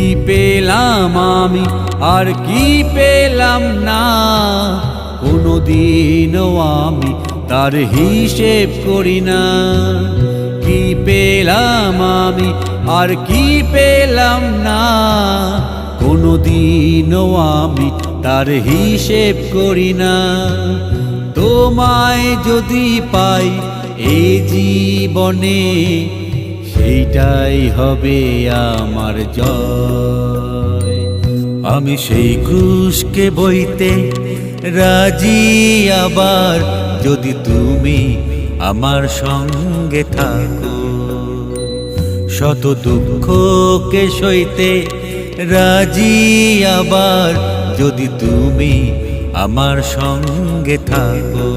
কি পেলাম আমি আর কি পেলাম না, কোনদিনও আমি তার হিসেব করি না। কি পেলাম আমি আর কি পেলাম না, কোনদিনও আমি তার হিসেব করি না। তোমায় যদি পাই এই জীবনে, সেইটাই হবে আমার জয়। আমি সেই ক্রুশকে বইতে রাজি, আবার যদি তুমি আমার সঙ্গে থাকো। শত দুঃখকে সইতে রাজি, আবার যদি তুমি আমার সঙ্গে থাকো।